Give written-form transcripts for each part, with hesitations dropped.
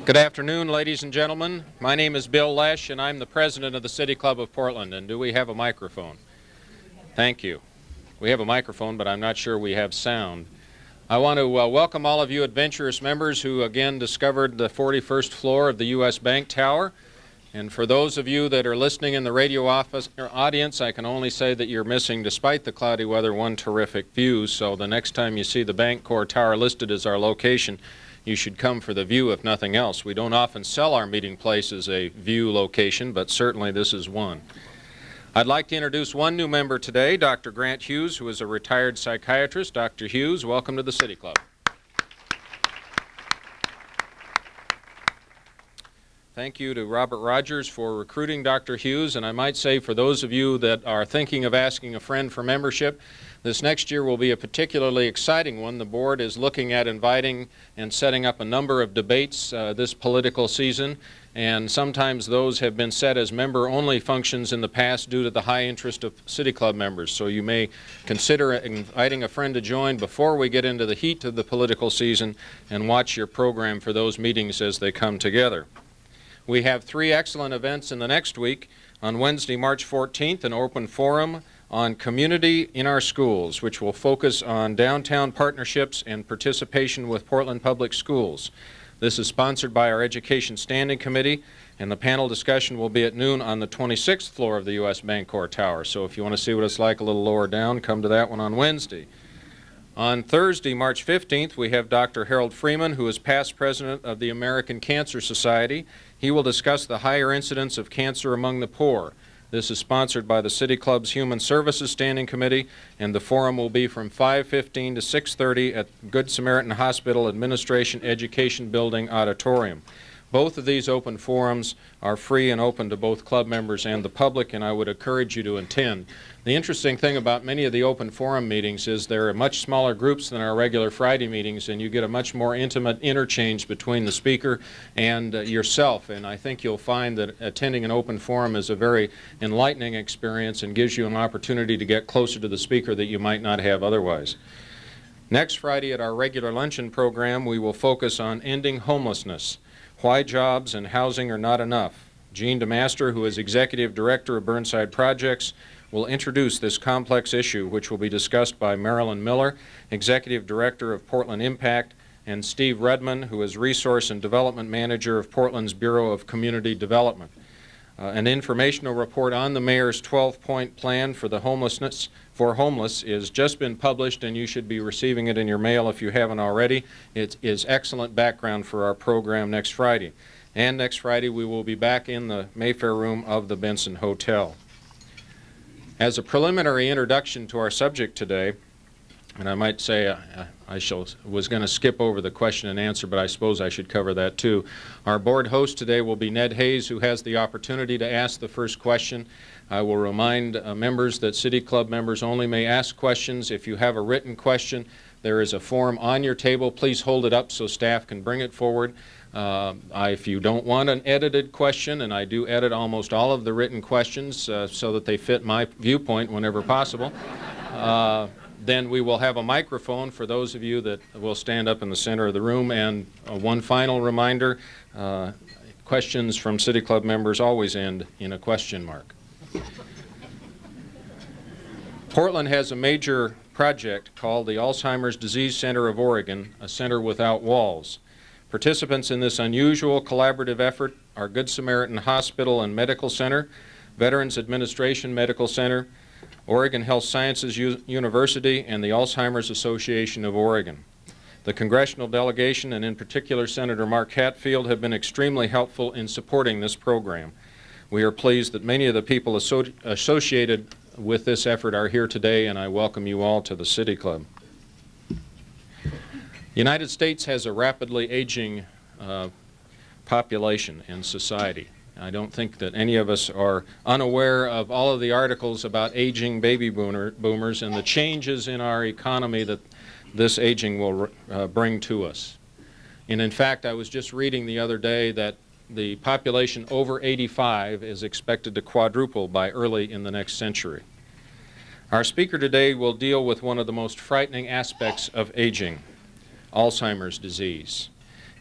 Good afternoon, ladies and gentlemen. My name is Bill Lesh, and I'm the president of the City Club of Portland. And do we have a microphone? Thank you. We have a microphone, but I'm not sure we have sound. I want to welcome all of you adventurous members who again discovered the 41st floor of the U.S. Bank Tower. And for those of you that are listening in the radio audience, I can only say that you're missing, despite the cloudy weather, one terrific view. So the next time you see the Bancorp Tower listed as our location, you should come for the view, if nothing else. We don't often sell our meeting place as a view location, but certainly this is one. I'd like to introduce one new member today, Dr. Grant Hughes, who is a retired psychiatrist. Dr. Hughes, welcome to the City Club. Thank you to Robert Rogers for recruiting Dr. Hughes, and I might say for those of you that are thinking of asking a friend for membership, this next year will be a particularly exciting one. The board is looking at inviting and setting up a number of debates this political season, and sometimes those have been set as member-only functions in the past due to the high interest of City Club members. So you may consider inviting a friend to join before we get into the heat of the political season and watch your program for those meetings as they come together. We have three excellent events in the next week. On Wednesday, March 14th, an open forum on community in our schools, which will focus on downtown partnerships and participation with Portland Public Schools. This is sponsored by our Education Standing Committee, and the panel discussion will be at noon on the 26th floor of the U.S. Bancorp Tower. So if you want to see what it's like a little lower down, come to that one on Wednesday. On Thursday, March 15th, we have Dr. Harold Freeman, who is past president of the American Cancer Society. He will discuss the higher incidence of cancer among the poor. This is sponsored by the City Club's Human Services Standing Committee, and the forum will be from 5:15 to 6:30 at Good Samaritan Hospital Administration Education Building Auditorium. Both of these open forums are free and open to both club members and the public, and I would encourage you to attend. The interesting thing about many of the open forum meetings is they're much smaller groups than our regular Friday meetings, and you get a much more intimate interchange between the speaker and yourself. And I think you'll find that attending an open forum is a very enlightening experience and gives you an opportunity to get closer to the speaker that you might not have otherwise. Next Friday at our regular luncheon program, we will focus on ending homelessness. Why jobs and housing are not enough. Gene DeMaster, who is Executive Director of Burnside Projects, will introduce this complex issue, which will be discussed by Marilyn Miller, Executive Director of Portland Impact, and Steve Redman, who is Resource and Development Manager of Portland's Bureau of Community Development. An informational report on the Mayor's 12-point plan for the homeless is just been published, and you should be receiving it in your mail if you haven't already. It is excellent background for our program next Friday. And next Friday we will be back in the Mayfair room of the Benson Hotel. As a preliminary introduction to our subject today, and I might say was going to skip over the question and answer, but I suppose I should cover that too. Our board host today will be Ned Hayes, who has the opportunity to ask the first question. I will remind members that City Club members only may ask questions. If you have a written question, there is a form on your table. Please hold it up so staff can bring it forward. If you don't want an edited question, and I do edit almost all of the written questions so that they fit my viewpoint whenever possible, then we will have a microphone for those of you that will stand up in the center of the room. And one final reminder, questions from City Club members always end in a question mark. Portland has a major project called the Alzheimer's Disease Center of Oregon, a center without walls. Participants in this unusual collaborative effort are Good Samaritan Hospital and Medical Center, Veterans Administration Medical Center, Oregon Health Sciences University, and the Alzheimer's Association of Oregon. The congressional delegation, and in particular Senator Mark Hatfield, have been extremely helpful in supporting this program. We are pleased that many of the people associated with this effort are here today, and I welcome you all to the City Club. The United States has a rapidly aging population and society. I don't think that any of us are unaware of all of the articles about aging baby boomers and the changes in our economy that this aging will bring to us. And in fact, I was just reading the other day that the population over 85 is expected to quadruple by early in the next century. Our speaker today will deal with one of the most frightening aspects of aging, Alzheimer's disease.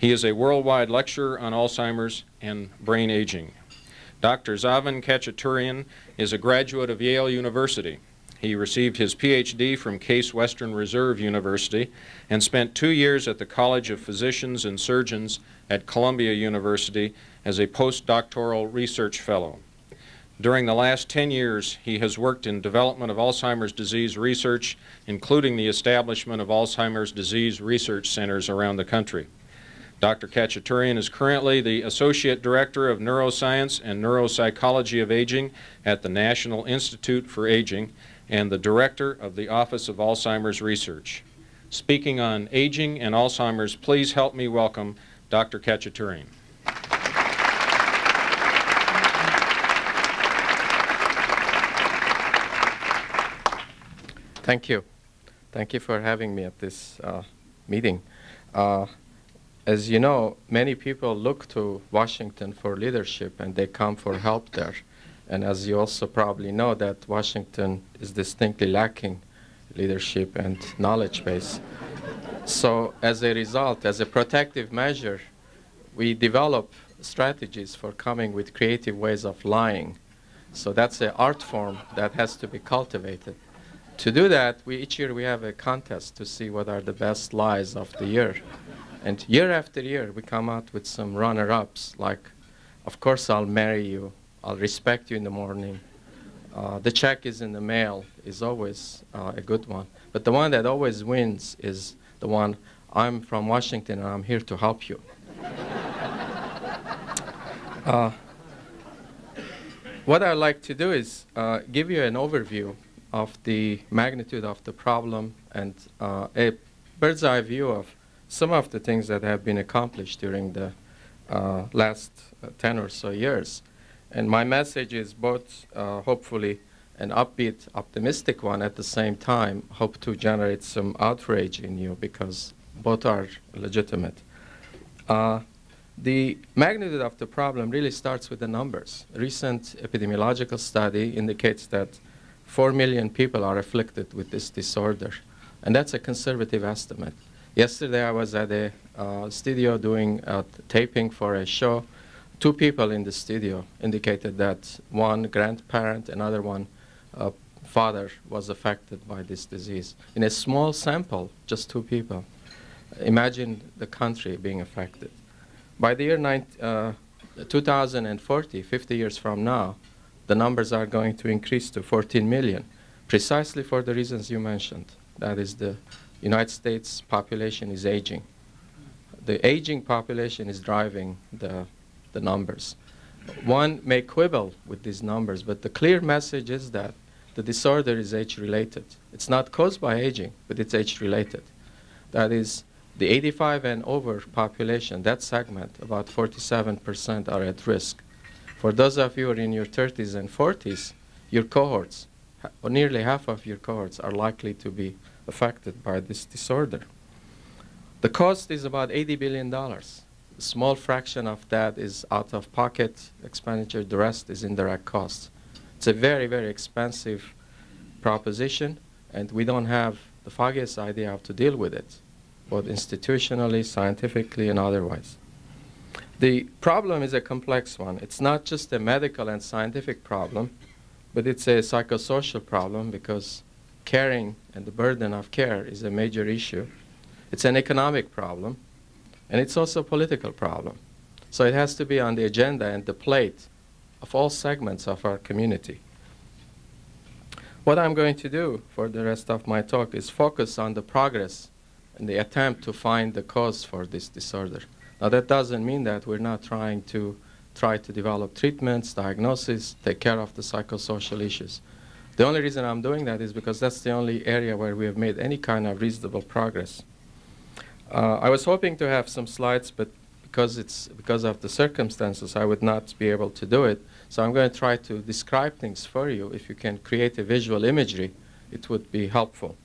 He is a worldwide lecturer on Alzheimer's and brain aging. Dr. Zaven Khachaturian is a graduate of Yale University. He received his PhD from Case Western Reserve University and spent 2 years at the College of Physicians and Surgeons at Columbia University as a postdoctoral research fellow. During the last 10 years, he has worked in development of Alzheimer's disease research, including the establishment of Alzheimer's disease research centers around the country. Dr. Khachaturian is currently the Associate Director of Neuroscience and Neuropsychology of Aging at the National Institute for Aging and the Director of the Office of Alzheimer's Research. Speaking on aging and Alzheimer's, please help me welcome Dr. Khachaturian. Thank you. Thank you for having me at this meeting. As you know, many people look to Washington for leadership and they come for help there. And as you also probably know, that Washington is distinctly lacking leadership and knowledge base. So as a result, as a protective measure, we develop strategies for coming with creative ways of lying. So that's an art form that has to be cultivated. To do that, each year we have a contest to see what are the best lies of the year. And year after year, we come out with some runner-ups, like, of course, I'll marry you, I'll respect you in the morning, the check is in the mail is always a good one. But the one that always wins is the one, I'm from Washington and I'm here to help you. What I'd like to do is give you an overview of the magnitude of the problem and a bird's eye view of some of the things that have been accomplished during the last 10 or so years. And my message is both hopefully an upbeat, optimistic one at the same time, hope to generate some outrage in you because both are legitimate. The magnitude of the problem really starts with the numbers. A recent epidemiological study indicates that 4 million people are afflicted with this disorder, and that's a conservative estimate. Yesterday I was at a studio doing taping for a show. 2 people in the studio indicated that one grandparent, another one father was affected by this disease. In a small sample, just 2 people. Imagine the country being affected. By the year 2040, 50 years from now, the numbers are going to increase to 14 million, precisely for the reasons you mentioned. That is, the United States population is aging. The aging population is driving the numbers. One may quibble with these numbers, but the clear message is that the disorder is age-related. It's not caused by aging, but it's age-related. That is, the 85 and over population, that segment, about 47% are at risk. For those of you who are in your 30s and 40s, your cohorts, or nearly half of your cohorts, are likely to be affected by this disorder. The cost is about $80 billion. A small fraction of that is out-of-pocket expenditure. The rest is indirect costs. It's a very, very expensive proposition, and we don't have the foggiest idea how to deal with it, both institutionally, scientifically, and otherwise. The problem is a complex one. It's not just a medical and scientific problem, but it's a psychosocial problem because caring and the burden of care is a major issue. It's an economic problem, and it's also a political problem. So it has to be on the agenda and the plate of all segments of our community. What I'm going to do for the rest of my talk is focus on the progress and the attempt to find the cause for this disorder. Now, that doesn't mean that we're not trying to develop treatments, diagnosis, take care of the psychosocial issues. The only reason I'm doing that is because that's the only area where we have made any kind of reasonable progress. I was hoping to have some slides, but because of the circumstances, I would not be able to do it. So I'm going to try to describe things for you. If you can create a visual imagery, it would be helpful.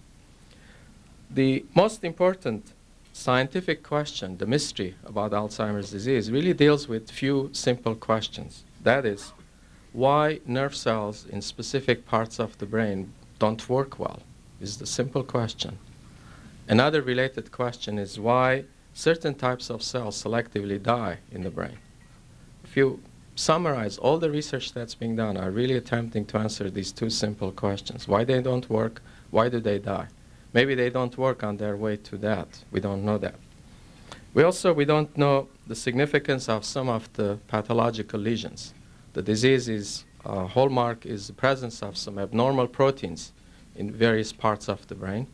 The most important scientific question, the mystery about Alzheimer's disease, really deals with few simple questions. That is, why nerve cells in specific parts of the brain don't work well, is the simple question. Another related question is why certain types of cells selectively die in the brain. If you summarize, all the research that's being done are really attempting to answer these two simple questions. Why they don't work, why do they die? Maybe they don't work on their way to that. We don't know that. We don't know the significance of some of the pathological lesions. The disease hallmark is the presence of some abnormal proteins in various parts of the brain.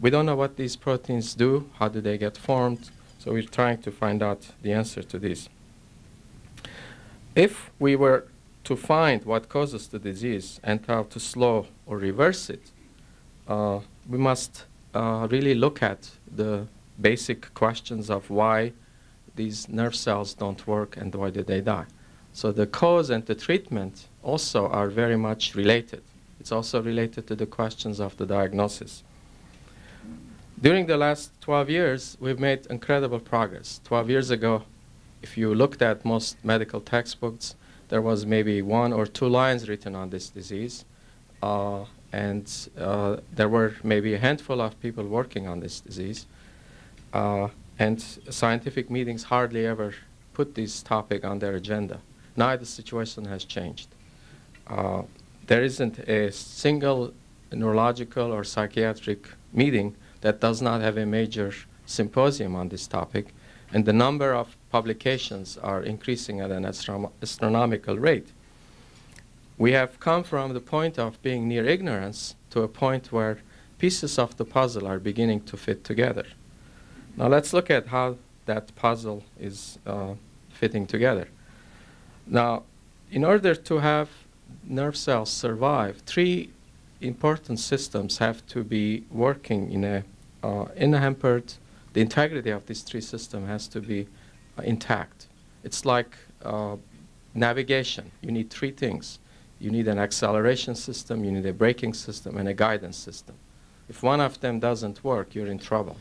We don't know what these proteins do, how do they get formed, so we're trying to find out the answer to this. If we were to find what causes the disease and how to slow or reverse it, we must really look at the basic questions of why these nerve cells don't work and why do they die. So the cause and the treatment also are very much related. It's also related to the questions of the diagnosis. During the last 12 years, we've made incredible progress. 12 years ago, if you looked at most medical textbooks, there was maybe 1 or 2 lines written on this disease. And there were maybe a handful of people working on this disease. And scientific meetings hardly ever put this topic on their agenda. Now the situation has changed. There isn't a single neurological or psychiatric meeting that does not have a major symposium on this topic, and the number of publications are increasing at an astronomical rate. We have come from the point of being near ignorance to a point where pieces of the puzzle are beginning to fit together. Now let's look at how that puzzle is fitting together. Now, in order to have nerve cells survive, 3 important systems have to be working in a unhampered. The integrity of these 3 systems has to be intact. It's like navigation. You need 3 things. You need an acceleration system, you need a braking system, and a guidance system. If one of them doesn't work, you're in trouble.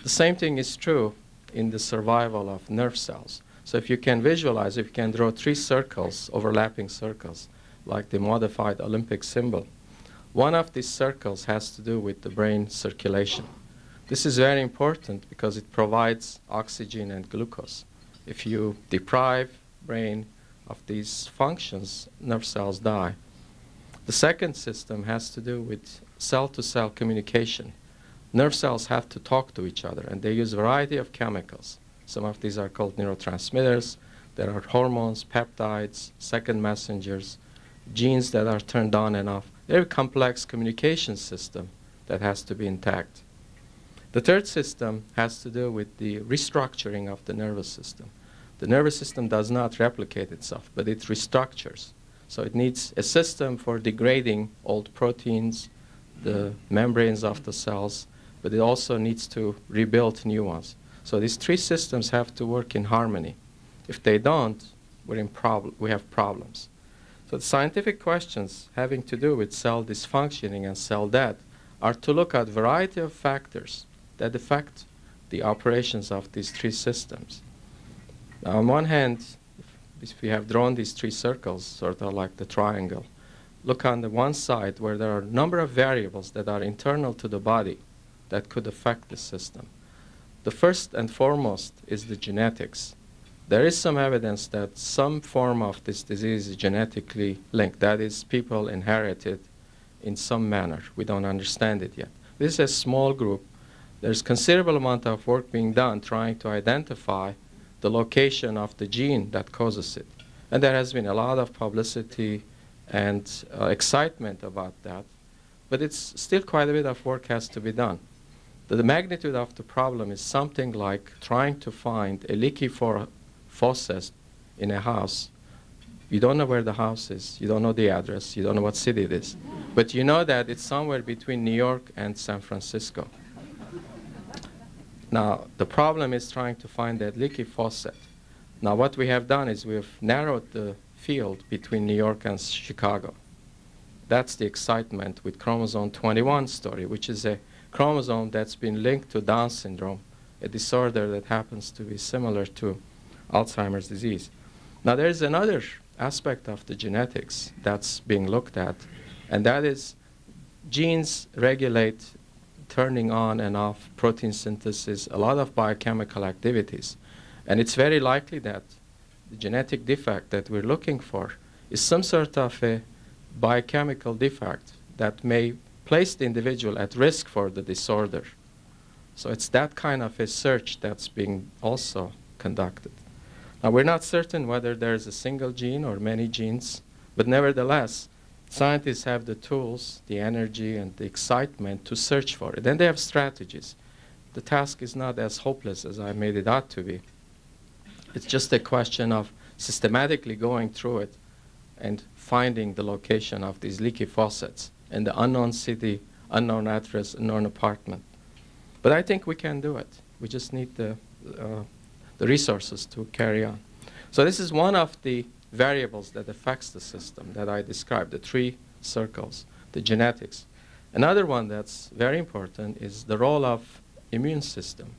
The same thing is true in the survival of nerve cells. So if you can visualize, if you can draw 3 circles, overlapping circles, like the modified Olympic symbol, one of these circles has to do with the brain circulation. This is very important because it provides oxygen and glucose. If you deprive brain of these functions, nerve cells die. The second system has to do with cell-to-cell communication. Nerve cells have to talk to each other, and they use a variety of chemicals. Some of these are called neurotransmitters. There are hormones, peptides, second messengers, genes that are turned on and off. Very complex communication system that has to be intact. The third system has to do with the restructuring of the nervous system. The nervous system does not replicate itself, but it restructures. So it needs a system for degrading old proteins, the membranes of the cells, but it also needs to rebuild new ones. So these 3 systems have to work in harmony. If they don't, we have problems. So the scientific questions having to do with cell dysfunctioning and cell death are to look at a variety of factors that affect the operations of these 3 systems. Now, on one hand, if we have drawn these 3 circles, sort of like the triangle, look on the one side where there are a number of variables that are internal to the body that could affect the system. The first and foremost is the genetics. There is some evidence that some form of this disease is genetically linked. That is, people inherit it in some manner. We don't understand it yet. This is a small group. There's considerable amount of work being done trying to identify the location of the gene that causes it. And there has been a lot of publicity and excitement about that. But it's still quite a bit of work has to be done. The magnitude of the problem is something like trying to find a leaky faucet in a house. You don't know where the house is. You don't know the address. You don't know what city it is. But you know that it's somewhere between New York and San Francisco. Now, the problem is trying to find that leaky faucet. Now, what we have done is we've narrowed the field between New York and Chicago. That's the excitement with chromosome 21 story, which is a chromosome that's been linked to Down syndrome, a disorder that happens to be similar to Alzheimer's disease. Now, there's another aspect of the genetics that's being looked at, and that is genes regulate turning on and off protein synthesis, a lot of biochemical activities. And it's very likely that the genetic defect that we're looking for is some sort of a biochemical defect that may place the individual at risk for the disorder. So it's that kind of a search that's being also conducted. Now, we're not certain whether there's a single gene or many genes, but nevertheless, scientists have the tools, the energy, and the excitement to search for it. And they have strategies. The task is not as hopeless as I made it out to be. It's just a question of systematically going through it and finding the location of these leaky faucets in the unknown city, unknown address, unknown apartment. But I think we can do it. We just need the resources to carry on. So this is one of the variables that affects the system that I described, the 3 circles, the genetics. Another one that's very important is the role of immune system.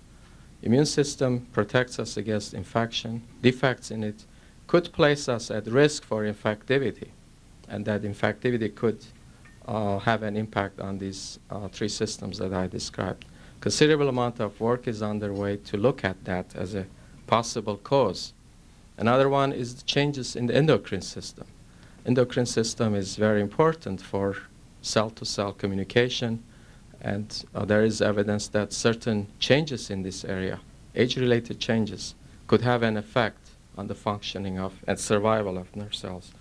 Immune system protects us against infection. Defects in it could place us at risk for infectivity, and that infectivity could have an impact on these 3 systems that I described. Considerable amount of work is underway to look at that as a possible cause. Another one is the changes in the endocrine system. Endocrine system is very important for cell-to-cell communication, and there is evidence that certain changes in this area, age-related changes, could have an effect on the functioning of and survival of nerve cells.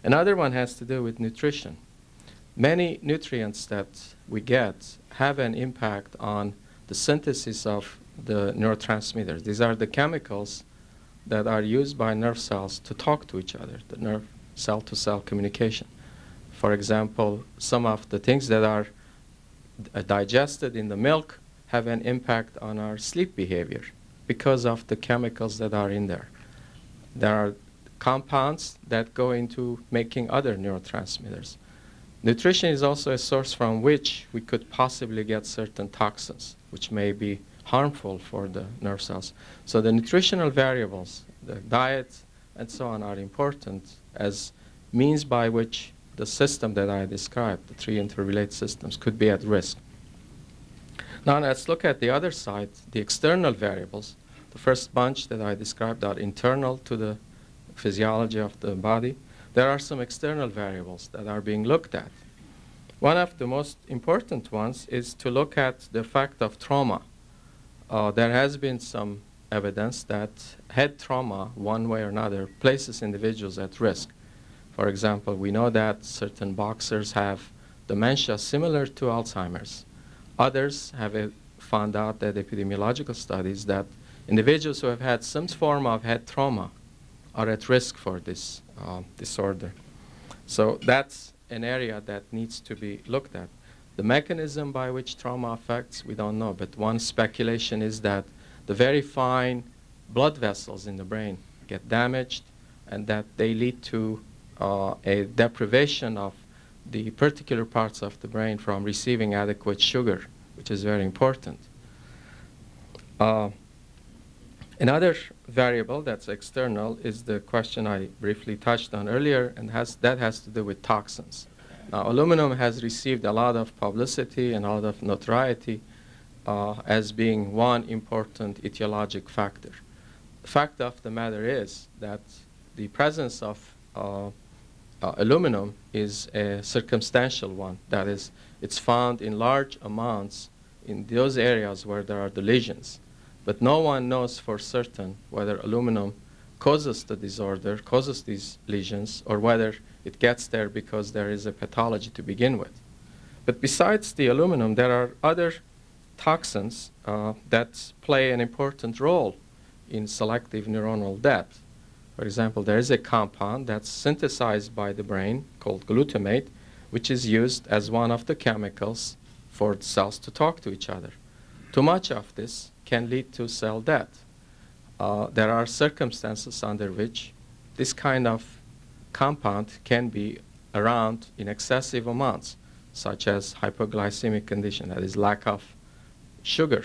Another one has to do with nutrition. Many nutrients that we get have an impact on the synthesis of the neurotransmitters. These are the chemicals that are used by nerve cells to talk to each other, the nerve cell-to-cell communication. For example, some of the things that are digested in the milk have an impact on our sleep behavior because of the chemicals that are in there. There are compounds that go into making other neurotransmitters. Nutrition is also a source from which we could possibly get certain toxins, which may be harmful for the nerve cells. So the nutritional variables, the diet, and so on are important as means by which the system that I described, the 3 interrelated systems, could be at risk. Now let's look at the other side, the external variables. The first bunch that I described are internal to the physiology of the body. There are some external variables that are being looked at. One of the most important ones is to look at the effect of trauma. There has been some evidence that head trauma, one way or another, places individuals at risk. For example, we know that certain boxers have dementia similar to Alzheimer's. Others have found out that epidemiological studies that individuals who have had some form of head trauma are at risk for this disorder. So that's an area that needs to be looked at. The mechanism by which trauma affects, we don't know, but one speculation is that the very fine blood vessels in the brain get damaged and that they lead to a deprivation of the particular parts of the brain from receiving adequate sugar, which is very important. Another variable that's external is the question I briefly touched on earlier, and that has to do with toxins. Now, aluminum has received a lot of publicity and a lot of notoriety as being one important etiologic factor. The fact of the matter is that the presence of aluminum is a circumstantial one. That is, it's found in large amounts in those areas where there are the lesions. But no one knows for certain whether aluminum causes the disorder, causes these lesions, or whether it gets there because there is a pathology to begin with. But besides the aluminum, there are other toxins that play an important role in selective neuronal death. For example, there is a compound that's synthesized by the brain called glutamate, which is used as one of the chemicals for cells to talk to each other. Too much of this can lead to cell death. There are circumstances under which this kind of compound can be around in excessive amounts, such as hypoglycemic condition, that is lack of sugar,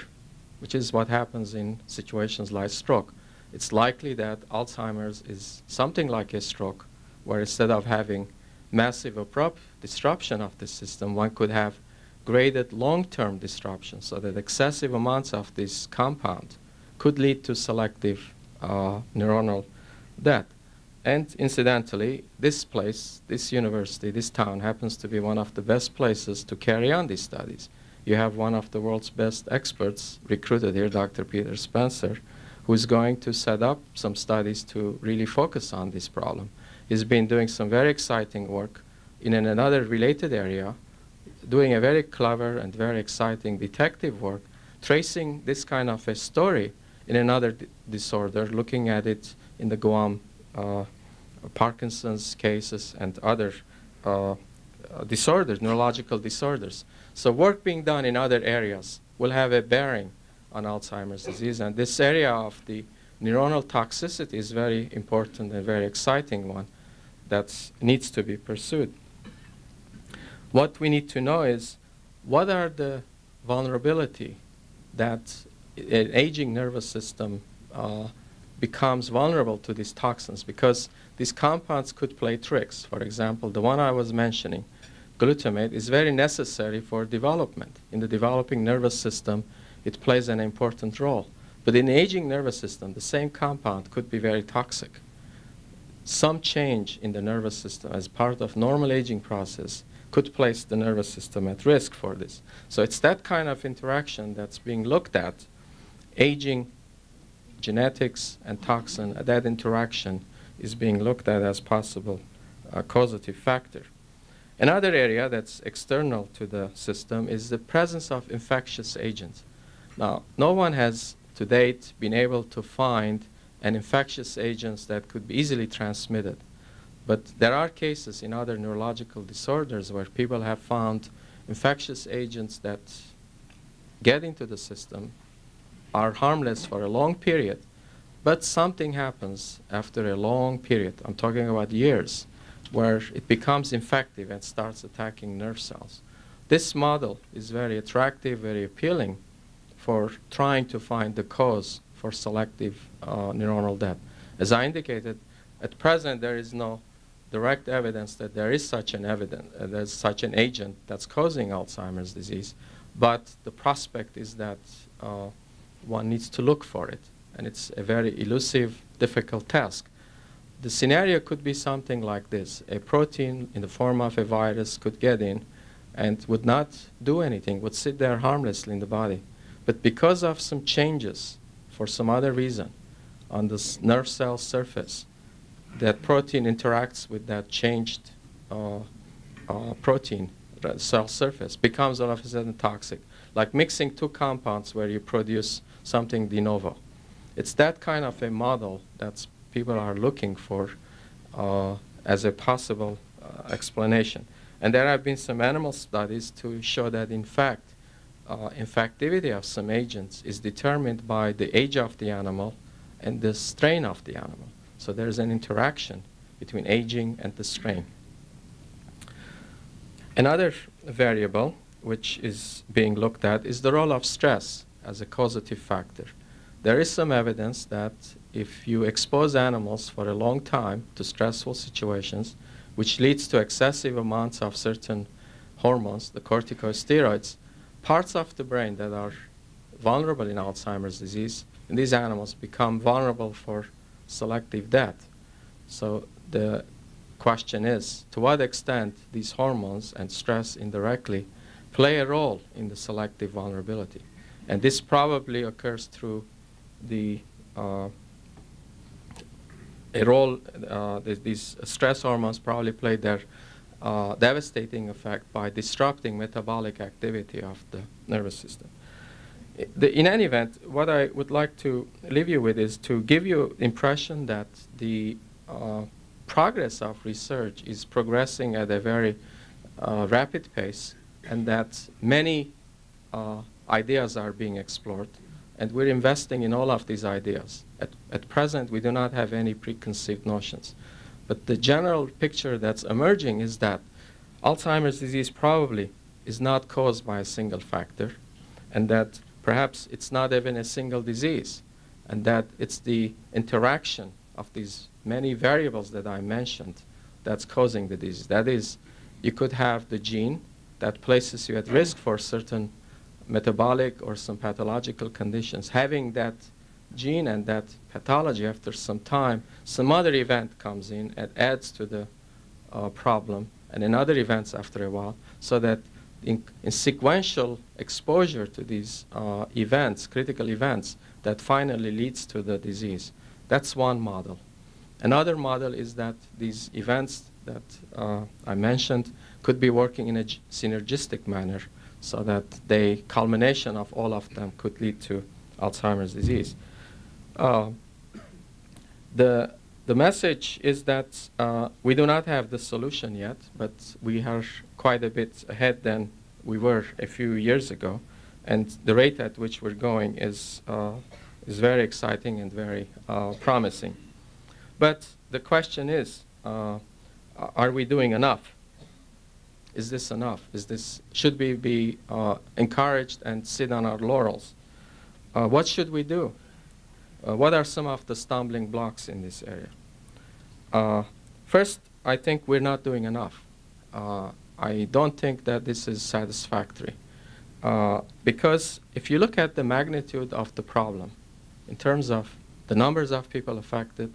which is what happens in situations like stroke. It's likely that Alzheimer's is something like a stroke, where instead of having massive abrupt disruption of the system, one could have graded long-term disruption, so that excessive amounts of this compound could lead to selective neuronal death. And incidentally, this place, this university, this town happens to be one of the best places to carry on these studies. You have one of the world's best experts recruited here, Dr. Peter Spencer, who is going to set up some studies to really focus on this problem. He's been doing some very exciting work in another related area, doing a very clever and very exciting detective work, tracing this kind of a story in another disorder, looking at it in the Guam Parkinson's cases and other disorders, neurological disorders. So work being done in other areas will have a bearing on Alzheimer's disease. And this area of the neuronal toxicity is very important and very exciting one that needs to be pursued. What we need to know is what are the vulnerability that an aging nervous system becomes vulnerable to these toxins, because these compounds could play tricks. For example, the one I was mentioning, glutamate, is very necessary for development. In the developing nervous system, it plays an important role. But in the aging nervous system, the same compound could be very toxic. Some change in the nervous system as part of normal aging process could place the nervous system at risk for this. So it's that kind of interaction that's being looked at. Aging, genetics, and toxin, that interaction is being looked at as possible causative factor. Another area that's external to the system is the presence of infectious agents. Now, no one has to date been able to find an infectious agent that could be easily transmitted. But there are cases in other neurological disorders where people have found infectious agents that get into the system, are harmless for a long period, but something happens after a long period, I'm talking about years, where it becomes infective and starts attacking nerve cells. This model is very attractive, very appealing for trying to find the cause for selective neuronal death. As I indicated, at present there is no direct evidence that there is such an there's such an agent that's causing Alzheimer's disease, but the prospect is that one needs to look for it, and it's a very elusive, difficult task. The scenario could be something like this. A protein in the form of a virus could get in and would not do anything, would sit there harmlessly in the body. But because of some changes, for some other reason, on the nerve cell surface, that protein interacts with that changed protein cell surface, becomes all of a sudden toxic, like mixing two compounds where you produce something de novo. It's that kind of a model that people are looking for as a possible explanation. And there have been some animal studies to show that, in fact, infectivity of some agents is determined by the age of the animal and the strain of the animal. So there's an interaction between aging and the strain. Another variable which is being looked at is the role of stress as a causative factor. There is some evidence that if you expose animals for a long time to stressful situations, which leads to excessive amounts of certain hormones, the corticosteroids, parts of the brain that are vulnerable in Alzheimer's disease, in these animals become vulnerable for selective death. So the question is, to what extent these hormones and stress indirectly play a role in the selective vulnerability? And this probably occurs through the these stress hormones probably play their devastating effect by disrupting metabolic activity of the nervous system. In any event, what I would like to leave you with is to give you impression that the progress of research is progressing at a very rapid pace, and that many ideas are being explored, and we're investing in all of these ideas. At present, we do not have any preconceived notions. But the general picture that's emerging is that Alzheimer's disease probably is not caused by a single factor, and that perhaps it's not even a single disease, and that it's the interaction of these many variables that I mentioned that's causing the disease. That is, you could have the gene that places you at risk for certain metabolic or some pathological conditions. Having that gene and that pathology, after some time, some other event comes in and adds to the problem, and in other events after a while, so that in sequential exposure to these events, critical events, that finally leads to the disease. That's one model. Another model is that these events that I mentioned could be working in a synergistic manner, so that the culmination of all of them could lead to Alzheimer's disease. The message is that we do not have the solution yet, but we are quite a bit ahead than we were a few years ago, and the rate at which we're going is very exciting and very promising. But the question is, are we doing enough? Is this enough? Should we be encouraged and sit on our laurels? What should we do? What are some of the stumbling blocks in this area? First, I think we're not doing enough. I don't think that this is satisfactory. Because if you look at the magnitude of the problem, in terms of the numbers of people affected,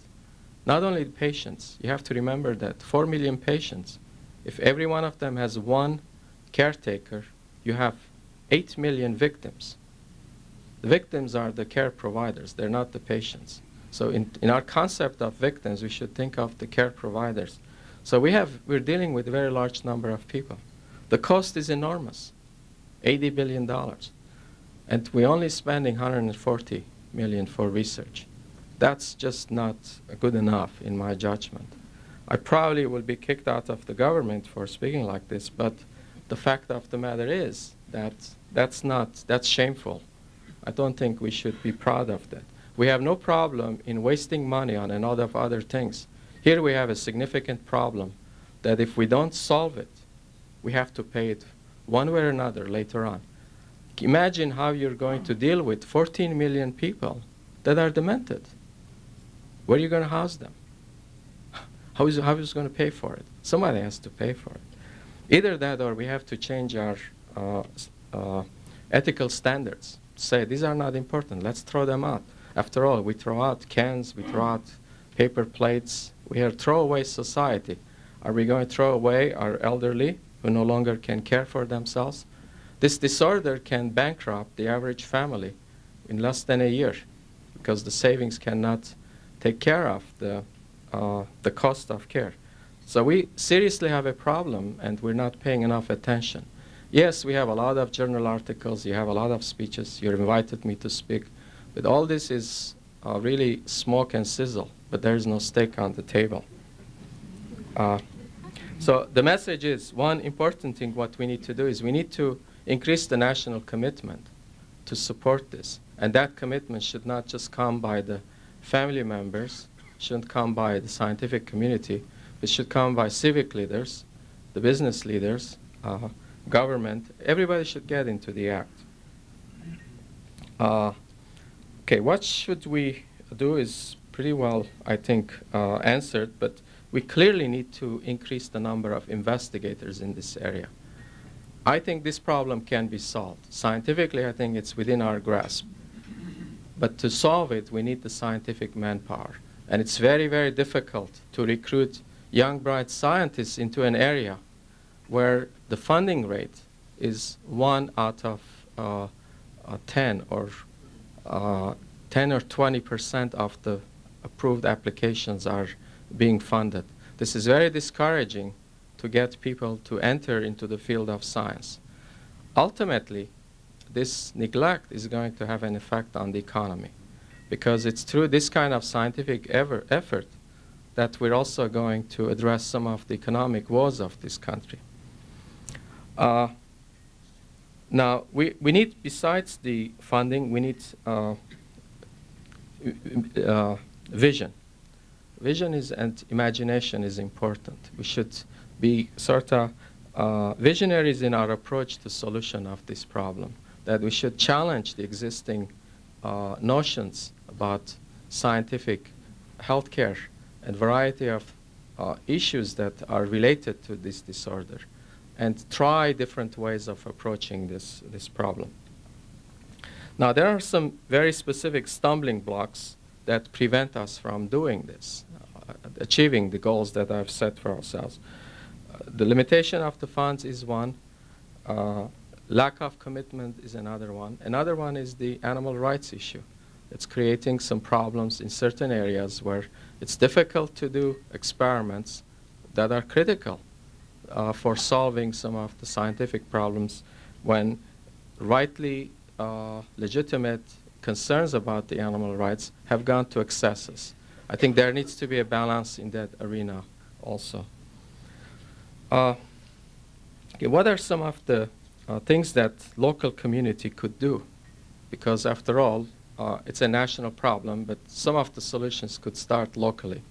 not only the patients, you have to remember that 4 million patients, if every one of them has one caretaker, you have 8 million victims. The victims are the care providers, they're not the patients. So in our concept of victims, we should think of the care providers. So we're dealing with a very large number of people. The cost is enormous, $80 billion. And we're only spending $140 million for research. That's just not good enough, in my judgment. I probably will be kicked out of the government for speaking like this, but the fact of the matter is that that's shameful. I don't think we should be proud of that. We have no problem in wasting money on a lot of other things. Here we have a significant problem that if we don't solve it, we have to pay it one way or another later on. Imagine how you're going to deal with 14 million people that are demented. Where are you going to house them? How is going to pay for it? Somebody has to pay for it. Either that or we have to change our ethical standards. Say, these are not important. Let's throw them out. After all, we throw out cans, we throw out paper plates. We are a throwaway society. Are we going to throw away our elderly who no longer can care for themselves? This disorder can bankrupt the average family in less than a year because the savings cannot take care of the cost of care. So we seriously have a problem, and we're not paying enough attention. Yes, we have a lot of journal articles, you have a lot of speeches, you invited me to speak, but all this is really smoke and sizzle, but there is no steak on the table. So the message is, one important thing what we need to do is we need to increase the national commitment to support this. And that commitment should not just come by the family members, shouldn't come by the scientific community, it should come by civic leaders, the business leaders, government. Everybody should get into the act. Okay, what should we do is pretty well, I think, answered, but we clearly need to increase the number of investigators in this area. I think this problem can be solved. Scientifically, I think it's within our grasp. But to solve it, we need the scientific manpower. And it's very, very difficult to recruit young, bright scientists into an area where the funding rate is 1 out of 10 or 10 or 20% of the approved applications are being funded. This is very discouraging to get people to enter into the field of science. Ultimately, this neglect is going to have an effect on the economy, because it's through this kind of scientific effort that we're also going to address some of the economic woes of this country. Now, we need, besides the funding, we need vision. Vision and imagination is important. We should be sort of visionaries in our approach to solution of this problem, that we should challenge the existing notions about scientific healthcare and variety of issues that are related to this disorder. and try different ways of approaching this problem. Now, there are some very specific stumbling blocks that prevent us from doing this, achieving the goals that I've set for ourselves. The limitation of the funds is one. Lack of commitment is another one. Another one is the animal rights issue. It's creating some problems in certain areas where it's difficult to do experiments that are critical for solving some of the scientific problems when rightly legitimate concerns about the animal rights have gone to excesses. I think there needs to be a balance in that arena also. Okay, what are some of the things that local community could do? Because after all, it's a national problem, but some of the solutions could start locally.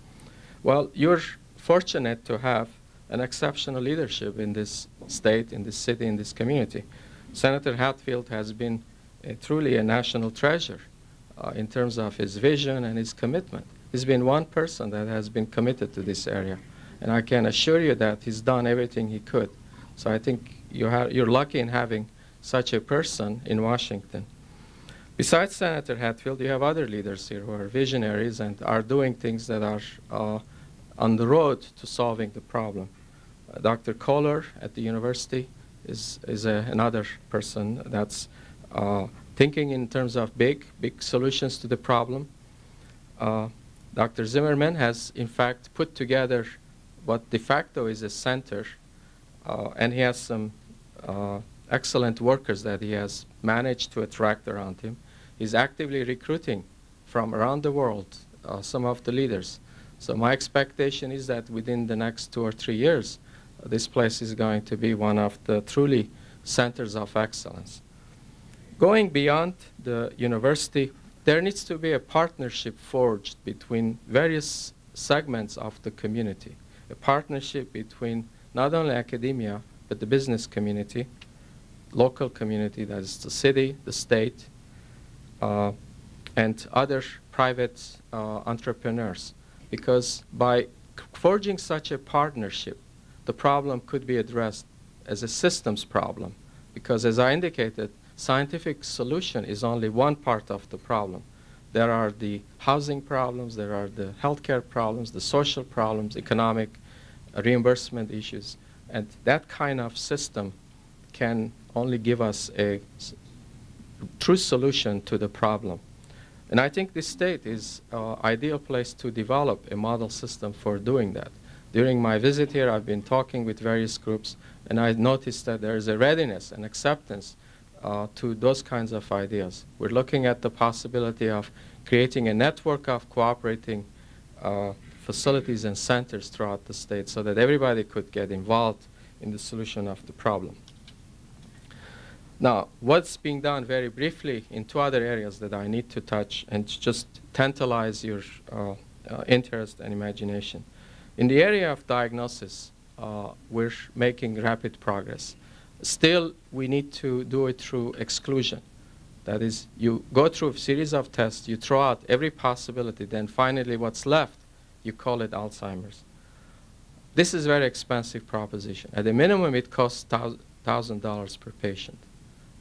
Well, you're fortunate to have an exceptional leadership in this state, in this city, in this community. Senator Hatfield has been truly a national treasure in terms of his vision and his commitment. He's been one person that has been committed to this area. And I can assure you that he's done everything he could. So I think you're lucky in having such a person in Washington. Besides Senator Hatfield, you have other leaders here who are visionaries and are doing things that are on the road to solving the problem. Dr. Kohler at the university is another person that's thinking in terms of big solutions to the problem. Dr. Zimmerman has, in fact, put together what de facto is a center, and he has some excellent workers that he has managed to attract around him. He's actively recruiting from around the world some of the leaders. So my expectation is that within the next 2 or 3 years, this place is going to be one of the truly centers of excellence. Going beyond the university, there needs to be a partnership forged between various segments of the community, a partnership between not only academia, but the business community, local community, that is the city, the state, and other private entrepreneurs. Because by forging such a partnership, the problem could be addressed as a systems problem. Because as I indicated, scientific solution is only one part of the problem. There are the housing problems, there are the healthcare problems, the social problems, economic reimbursement issues. And that kind of system can only give us a true solution to the problem. And I think this state is an ideal place to develop a model system for doing that. During my visit here, I've been talking with various groups, and I noticed that there is a readiness and acceptance to those kinds of ideas. We're looking at the possibility of creating a network of cooperating facilities and centers throughout the state so that everybody could get involved in the solution of the problem. Now, what's being done very briefly in 2 other areas that I need to touch and just tantalize your interest and imagination. In the area of diagnosis, we're making rapid progress. Still, we need to do it through exclusion. That is, you go through a series of tests, you throw out every possibility, then finally what's left, you call it Alzheimer's. This is a very expensive proposition. At the minimum, it costs $1,000 per patient.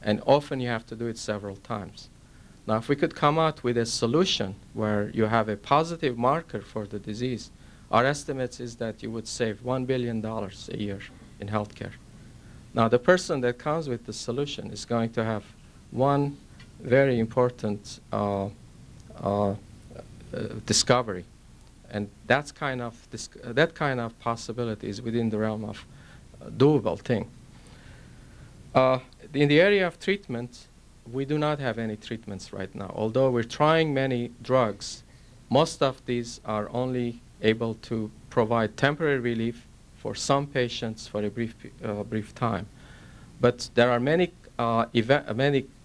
And often you have to do it several times. Now, if we could come out with a solution where you have a positive marker for the disease, our estimates is that you would save $1 billion a year in healthcare. Now, the person that comes with the solution is going to have one very important discovery. And that kind of possibility is within the realm of a doable thing. In the area of treatment, we do not have any treatments right now. Although we're trying many drugs, most of these are only able to provide temporary relief for some patients for a brief time. But there are many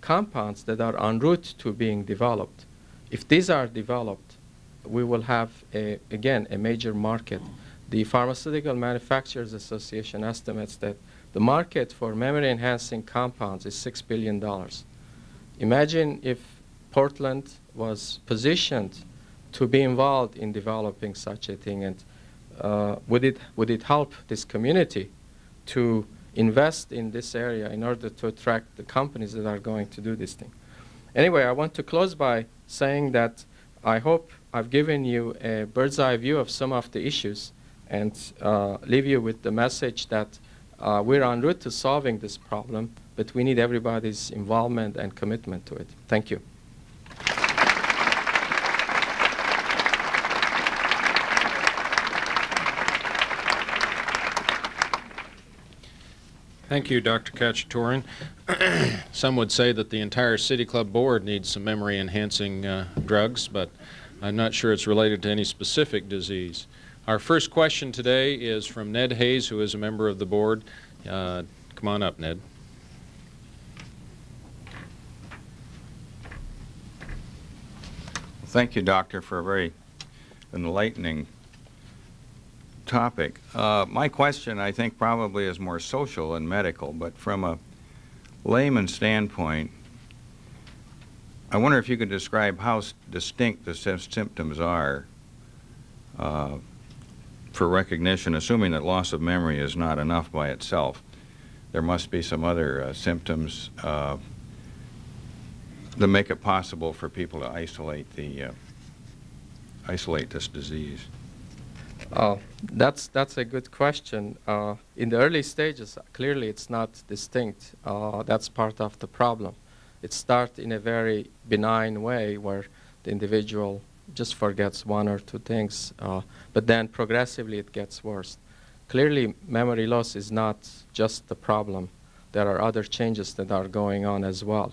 compounds that are en route to being developed. If these are developed, we will have, again, a major market. The Pharmaceutical Manufacturers Association estimates that the market for memory-enhancing compounds is $6 billion. Imagine if Portland was positioned to be involved in developing such a thing, and would it help this community to invest in this area in order to attract the companies that are going to do this thing. Anyway, I want to close by saying that I hope I've given you a bird's eye view of some of the issues and leave you with the message that we're en route to solving this problem, but we need everybody's involvement and commitment to it. Thank you. Thank you, Dr. Khachaturian. Some would say that the entire City Club board needs some memory-enhancing drugs, but I'm not sure it's related to any specific disease. Our first question today is from Ned Hayes, who is a member of the board. Come on up, Ned. Thank you, Doctor, for a very enlightening topic. My question, I think, probably is more social than medical, but from a layman's standpoint, I wonder if you could describe how distinct the symptoms are for recognition, assuming that loss of memory is not enough by itself. There must be some other symptoms that make it possible for people to isolate this disease. That's a good question. In the early stages, clearly it's not distinct. That's part of the problem. It starts in a very benign way where the individual just forgets one or two things, but then progressively it gets worse. Clearly, memory loss is not just the problem. There are other changes that are going on as well.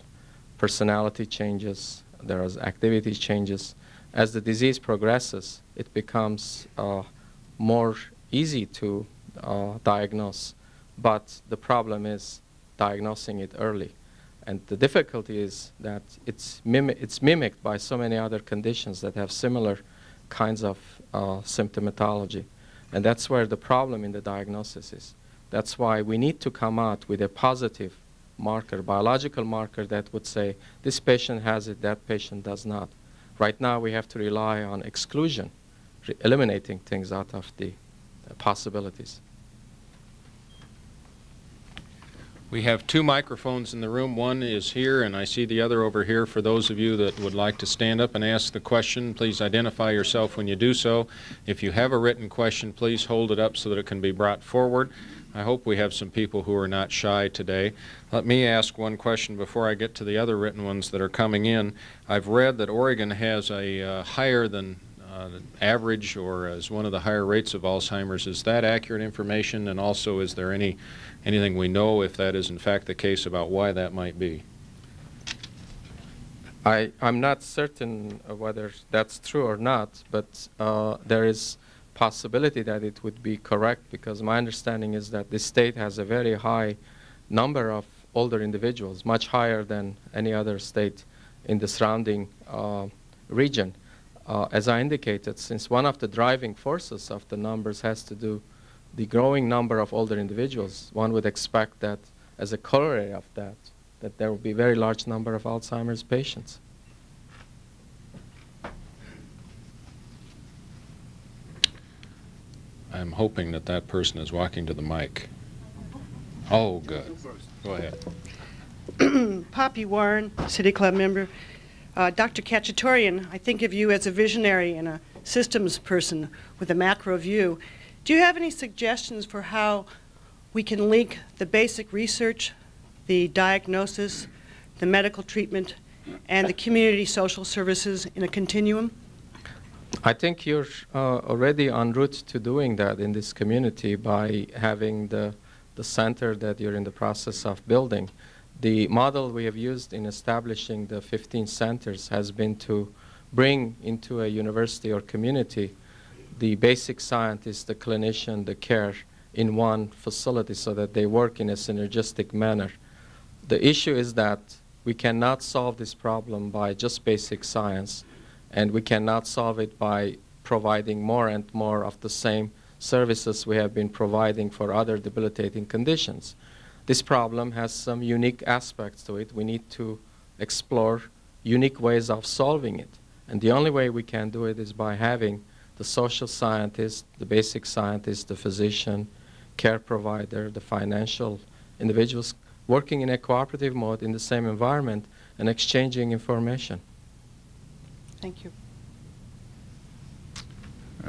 Personality changes, there are activity changes. As the disease progresses, it becomes more easy to diagnose, but the problem is diagnosing it early. And the difficulty is that it's mimicked by so many other conditions that have similar kinds of symptomatology. And that's where the problem in the diagnosis is. That's why we need to come out with a positive marker, biological marker that would say, this patient has it, that patient does not. Right now we have to rely on exclusion, eliminating things out of the possibilities. We have two microphones in the room. One is here, and I see the other over here. For those of you that would like to stand up and ask the question, please identify yourself when you do so. If you have a written question, please hold it up so that it can be brought forward. I hope we have some people who are not shy today. Let me ask one question before I get to the other written ones that are coming in. I've read that Oregon has a higher than average, or as one of the higher rates of Alzheimer's. Is that accurate information? And also, is there anything we know, if that is in fact the case, about why that might be? I'm not certain whether that's true or not, but there is possibility that it would be correct, because my understanding is that this state has a very high number of older individuals, much higher than any other state in the surrounding region. As I indicated, since one of the driving forces of the numbers has to do the growing number of older individuals, one would expect that as a corollary of that there will be a very large number of Alzheimer's patients. I'm hoping that that person is walking to the mic. Oh, good. Go ahead. Poppy Warren, City Club member. Dr. Khachaturian, I think of you as a visionary and a systems person with a macro view. Do you have any suggestions for how we can link the basic research, the diagnosis, the medical treatment, and the community social services in a continuum? I think you're already en route to doing that in this community by having the center that you're in the process of building. The model we have used in establishing the 15 centers has been to bring into a university or community the basic scientist, the clinician, the care in one facility so that they work in a synergistic manner. The issue is that we cannot solve this problem by just basic science, and we cannot solve it by providing more and more of the same services we have been providing for other debilitating conditions. This problem has some unique aspects to it. We need to explore unique ways of solving it. And the only way we can do it is by having the social scientist, the basic scientist, the physician, care provider, the financial individuals, working in a cooperative mode in the same environment and exchanging information. Thank you.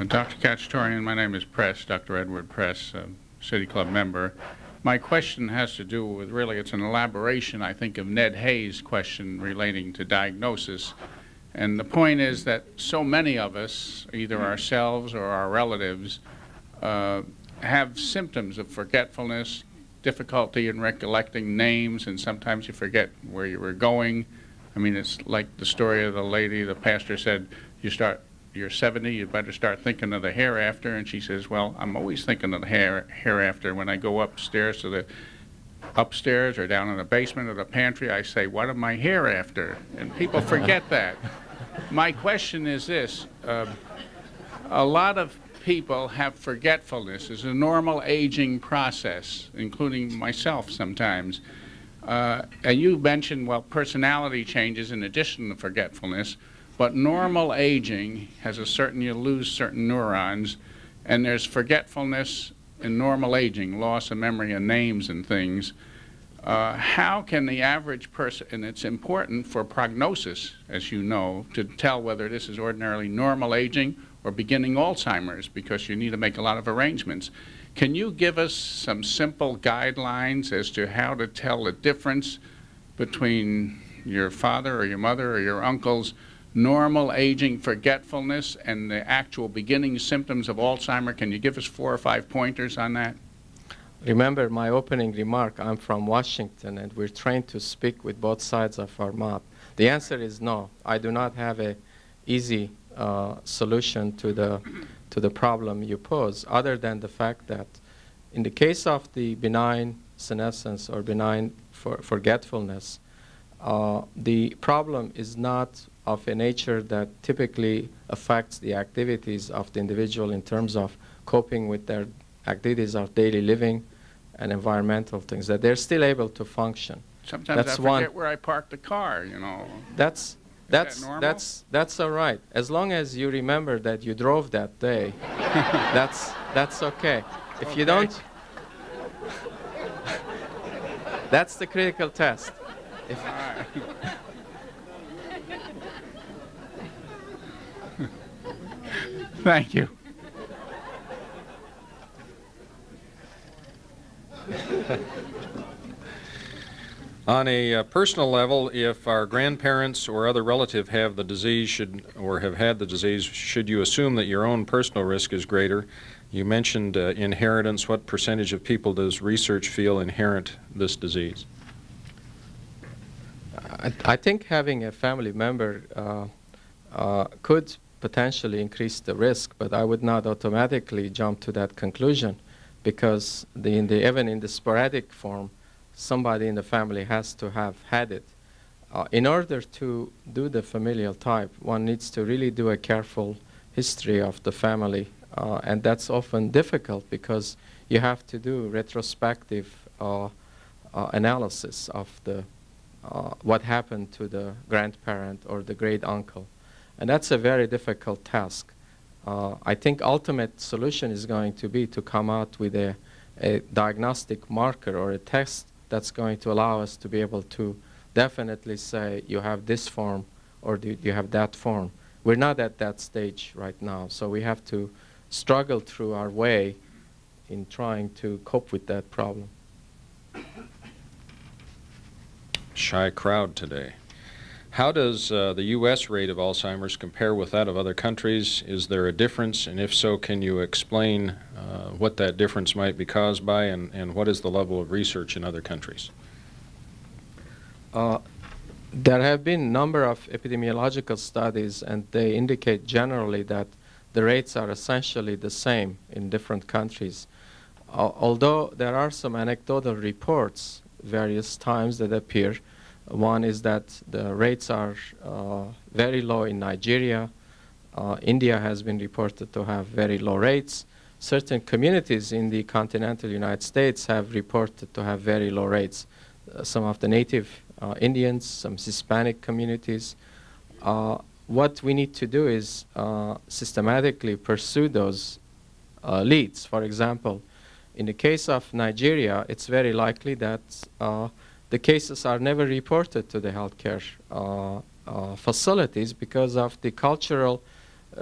Dr. Khachaturian, my name is Press, Dr. Edward Press, City Club member. My question has to do with, really, it's an elaboration, I think, of Ned Hayes' question relating to diagnosis. And the point is that so many of us, either ourselves or our relatives, have symptoms of forgetfulness, difficulty in recollecting names, and sometimes you forget where you were going. I mean, it's like the story of the lady, the pastor said, you're 70, you better start thinking of the hereafter. And she says, well, I'm always thinking of the hereafter. When I go upstairs or down in the basement or the pantry, I say, what am I hereafter? And people forget that. My question is this. A lot of people have forgetfulness. It's a normal aging process, including myself sometimes. And you mentioned, well, personality changes in addition to forgetfulness. But normal aging has you lose certain neurons, and there's forgetfulness in normal aging, loss of memory of names and things. How can the average person, and it's important for prognosis, as you know, to tell whether this is ordinarily normal aging or beginning Alzheimer's, because you need to make a lot of arrangements. Can you give us some simple guidelines as to how to tell the difference between your father or your mother or your uncle's normal aging forgetfulness and the actual beginning symptoms of Alzheimer? Can you give us 4 or 5 pointers on that? Remember my opening remark, I'm from Washington and we're trained to speak with both sides of our mouth. The answer is no. I do not have an easy solution to the problem you pose, other than the fact that in the case of the benign senescence or benign forgetfulness, the problem is not of a nature that typically affects the activities of the individual in terms of coping with their activities of daily living and environmental things, that they're still able to function. Sometimes I forget where I parked the car, you know. That's all right. As long as you remember that you drove that day, that's okay. If you don't, that's the critical test. If Thank you. On a personal level, if our grandparents or other relative have the disease or have had the disease, should you assume that your own personal risk is greater? You mentioned inheritance. What percentage of people does research feel inherit this disease? I think having a family member could potentially increase the risk, but I would not automatically jump to that conclusion, because even in the sporadic form, somebody in the family has to have had it. In order to do the familial type, one needs to really do a careful history of the family, and that's often difficult because you have to do retrospective analysis of what happened to the grandparent or the great uncle. And that's a very difficult task. I think ultimate solution is going to be to come out with a diagnostic marker or a test that's going to allow us to be able to definitely say you have this form or you have that form. We're not at that stage right now, so we have to struggle through our way in trying to cope with that problem. Shy crowd today. How does the U.S. rate of Alzheimer's compare with that of other countries? Is there a difference? And if so, can you explain what that difference might be caused by, and what is the level of research in other countries? There have been a number of epidemiological studies, and they indicate generally that the rates are essentially the same in different countries. Although there are some anecdotal reports various times that appear. One is that the rates are very low in Nigeria. India has been reported to have very low rates. Certain communities in the continental United States have reported to have very low rates. Some of the native Indians, some Hispanic communities. What we need to do is systematically pursue those leads. For example, In the case of Nigeria, it's very likely that the cases are never reported to the healthcare facilities because of the cultural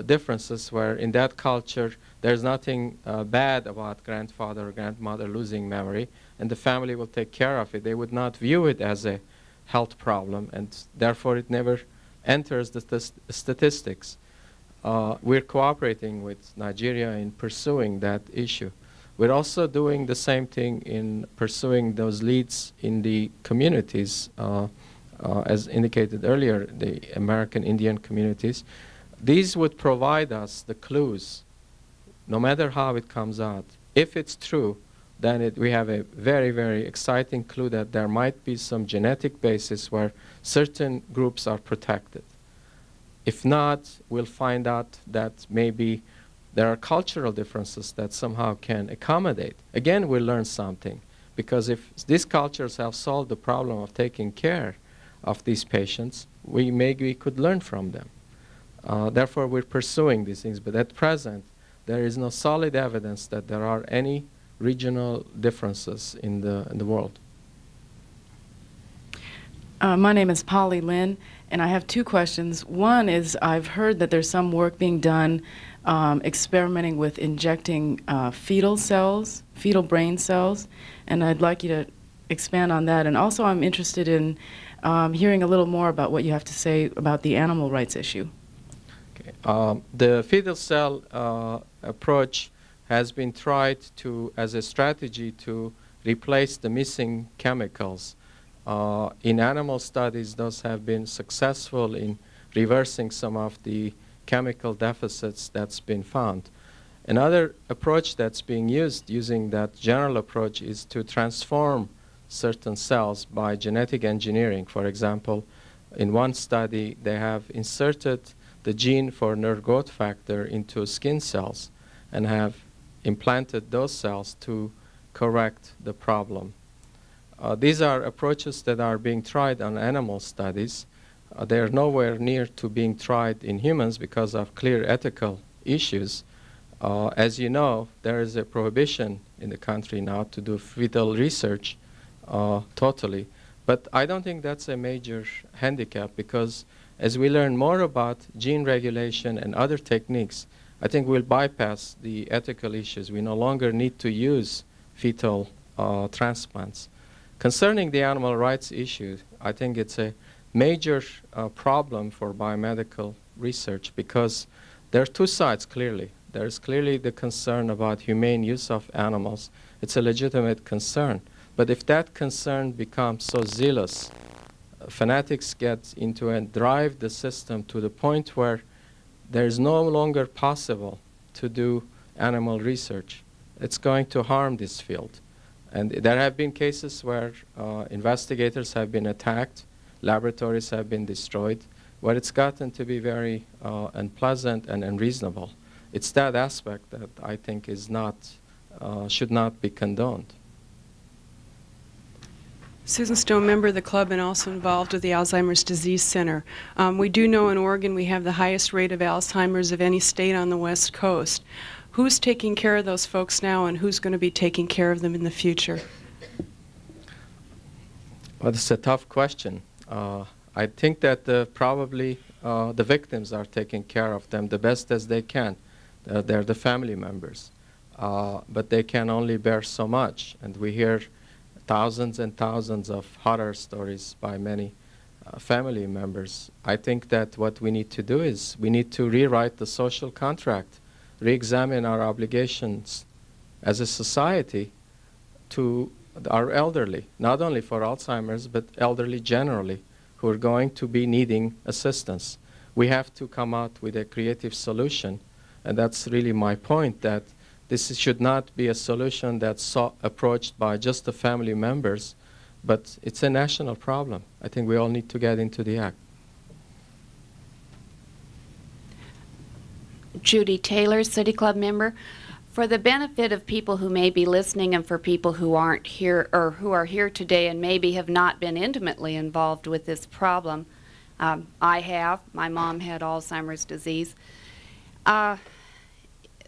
differences, where in that culture there's nothing bad about grandfather or grandmother losing memory, and the family will take care of it. They would not view it as a health problem, and therefore it never enters the statistics. We're cooperating with Nigeria in pursuing that issue. We're also doing the same thing in pursuing those leads in the communities, as indicated earlier, the American Indian communities. These would provide us the clues, no matter how it comes out. If it's true, then we have a very, very exciting clue that there might be some genetic basis where certain groups are protected. If not, we'll find out that maybe there are cultural differences that somehow can accommodate. Again, we'll learn something, because if these cultures have solved the problem of taking care of these patients, we maybe could learn from them. Therefore, we're pursuing these things, but at present, there is no solid evidence that there are any regional differences in the world. My name is Polly Lynn, and I have two questions. One is, I've heard that there's some work being done experimenting with injecting fetal cells, fetal brain cells, and I'd like you to expand on that. And also I'm interested in hearing a little more about what you have to say about the animal rights issue. Okay. The fetal cell approach has been tried as a strategy to replace the missing chemicals. In animal studies, those have been successful in reversing some of the chemical deficits that's been found. Another approach that's being used using that general approach is to transform certain cells by genetic engineering. For example, in one study, they have inserted the gene for nerve growth factor into skin cells and have implanted those cells to correct the problem. These are approaches that are being tried on animal studies. They are nowhere near to being tried in humans because of clear ethical issues. As you know, there is a prohibition in the country now to do fetal research totally. But I don't think that's a major handicap, because as we learn more about gene regulation and other techniques, I think we'll bypass the ethical issues. We no longer need to use fetal transplants. Concerning the animal rights issue, I think it's a major problem for biomedical research, because there are two sides clearly. There's clearly the concern about humane use of animals. It's a legitimate concern. But if that concern becomes so zealous, fanatics get into and drive the system to the point where there's no longer possible to do animal research, it's going to harm this field. And there have been cases where investigators have been attacked, laboratories have been destroyed, where it's gotten to be very unpleasant and unreasonable. It's that aspect that I think is not, should not be condoned. Susan Stone, member of the club and also involved with the Alzheimer's Disease Center. We do know in Oregon we have the highest rate of Alzheimer's of any state on the West Coast. Who's taking care of those folks now, and who's going to be taking care of them in the future? Well, it's a tough question. I think that probably the victims are taking care of them the best as they can. They're the family members. But they can only bear so much. And we hear thousands and thousands of horror stories by many family members. I think that what we need to do is we need to rewrite the social contract, re-examine our obligations as a society to our elderly, not only for Alzheimer's, but elderly generally, who are going to be needing assistance. We have to come out with a creative solution, and that's really my point, that this should not be a solution that's approached by just the family members, but it's a national problem. I think we all need to get into the act. Judy Taylor, City Club member. For the benefit of people who may be listening and for people who aren't here or who are here today and maybe have not been intimately involved with this problem, I have. My mom had Alzheimer's disease.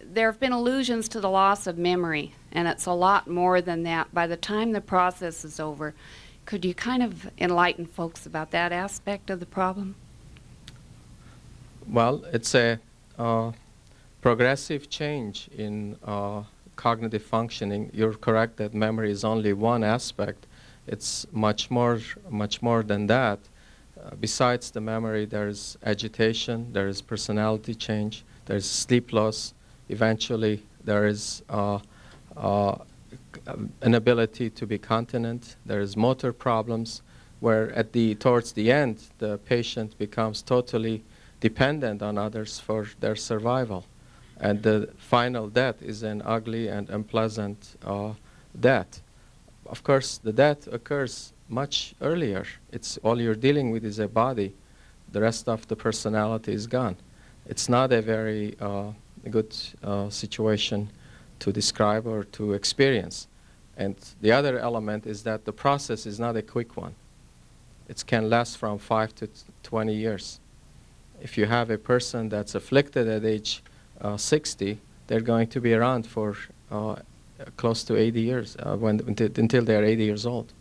there have been allusions to the loss of memory, and it's a lot more than that by the time the process is over. Could you kind of enlighten folks about that aspect of the problem? Well, it's a progressive change in cognitive functioning. You're correct that memory is only one aspect. It's much more than that. Besides the memory, there's agitation, there is personality change, there's sleep loss. Eventually, there is an ability to be continent. There is motor problems, where towards the end, the patient becomes totally dependent on others for their survival. And the final death is an ugly and unpleasant death. Of course, the death occurs much earlier. It's all you're dealing with is a body. The rest of the personality is gone. It's not a very good situation to describe or to experience. And the other element is that the process is not a quick one. It can last from 5 to 20 years. If you have a person that's afflicted at age 60, they're going to be around for close to 80 years, until they're 80 years old.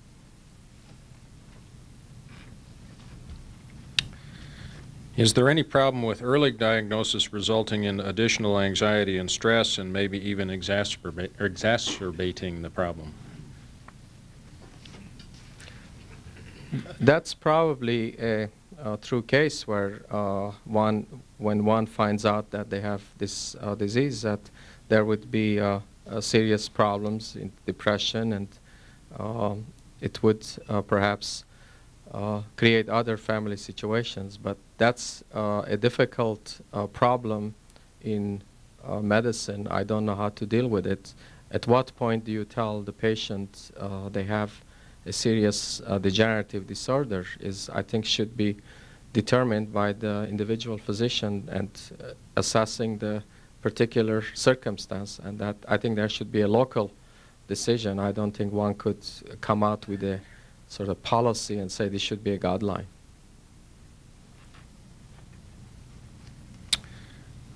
Is there any problem with early diagnosis resulting in additional anxiety and stress and maybe even exacerbating the problem? That's probably a true case where when one finds out that they have this disease, that there would be serious problems in depression, and it would perhaps create other family situations. But that's a difficult problem in medicine. I don't know how to deal with it. At what point do you tell the patient they have a serious degenerative disorder I think should be determined by the individual physician and assessing the particular circumstance, and that I think there should be a local decision. I don't think one could come out with a sort of policy and say this should be a guideline.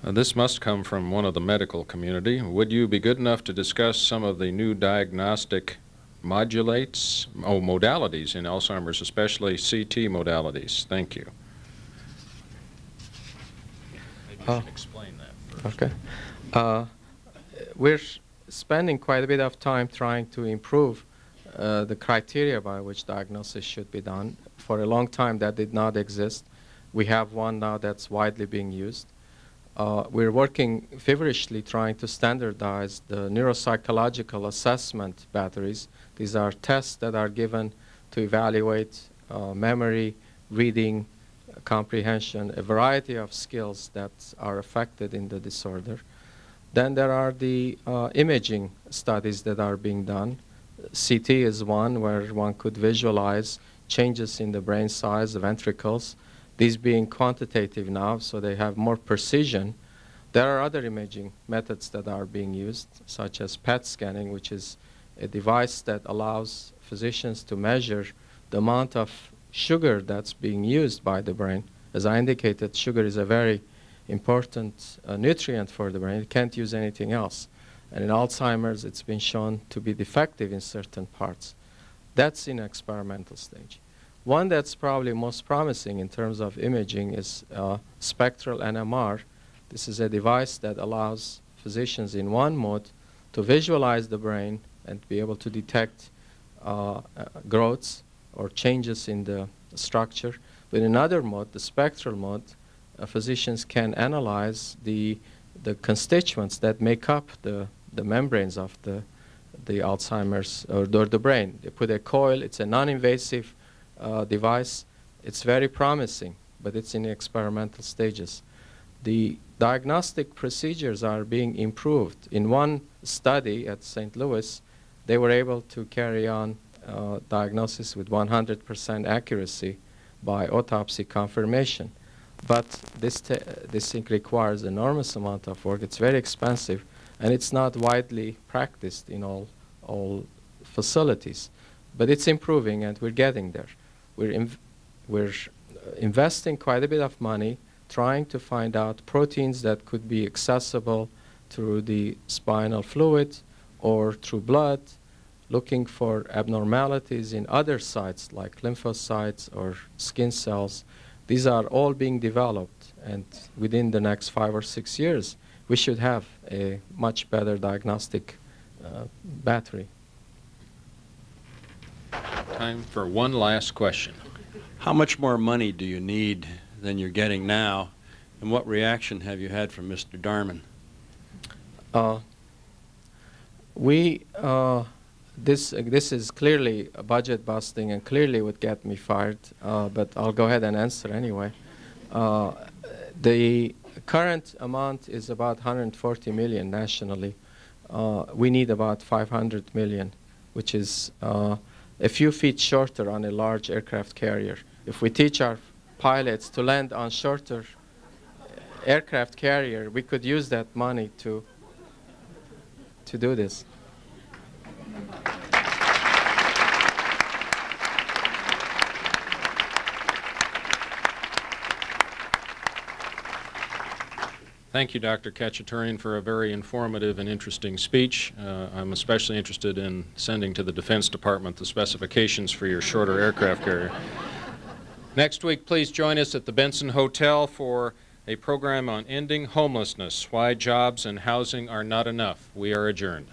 This must come from one of the medical community. Would you be good enough to discuss some of the new diagnostic modalities in Alzheimer's, especially CT modalities? Thank you. Maybe you should explain that first. Okay. We're spending quite a bit of time trying to improve the criteria by which diagnosis should be done. For a long time, that did not exist. We have one now that's widely being used. We're working feverishly trying to standardize the neuropsychological assessment batteries. These are tests that are given to evaluate memory, reading, comprehension, a variety of skills that are affected in the disorder. Then there are the imaging studies that are being done. CT is one where one could visualize changes in the brain size, the ventricles, these being quantitative now, so they have more precision. There are other imaging methods that are being used, such as PET scanning, which is a device that allows physicians to measure the amount of sugar that's being used by the brain. As I indicated, sugar is a very important nutrient for the brain. It can't use anything else. And in Alzheimer's, it's been shown to be defective in certain parts. That's in experimental stage. One that's probably most promising in terms of imaging is spectral NMR. This is a device that allows physicians in one mode to visualize the brain and be able to detect growths or changes in the structure. But in another mode, the spectral mode, physicians can analyze the constituents that make up the membranes of the Alzheimer's or the brain. They put a coil. It's a non-invasive device. It's very promising, but it's in experimental stages. The diagnostic procedures are being improved. In one study at St. Louis, they were able to carry on diagnosis with 100% accuracy by autopsy confirmation. But this thing requires enormous amount of work. It's very expensive, and it's not widely practiced in all facilities. But it's improving, and we're getting there. We're investing quite a bit of money trying to find out proteins that could be accessible through the spinal fluid or through blood, looking for abnormalities in other sites like lymphocytes or skin cells. These are all being developed, and within the next 5 or 6 years, we should have a much better diagnostic battery. Time for one last question. How much more money do you need than you're getting now, and what reaction have you had from Mr. Darman? This is clearly a budget busting and clearly would get me fired, but I'll go ahead and answer anyway. The current amount is about 140 million nationally. We need about 500 million, which is a few feet shorter on a large aircraft carrier. If we teach our pilots to land on shorter aircraft carrier, we could use that money to do this. Thank you, Dr. Khachaturian, for a very informative and interesting speech. I'm especially interested in sending to the Defense Department the specifications for your shorter aircraft carrier. Next week, please join us at the Benson Hotel for a program on ending homelessness, why jobs and housing are not enough. We are adjourned.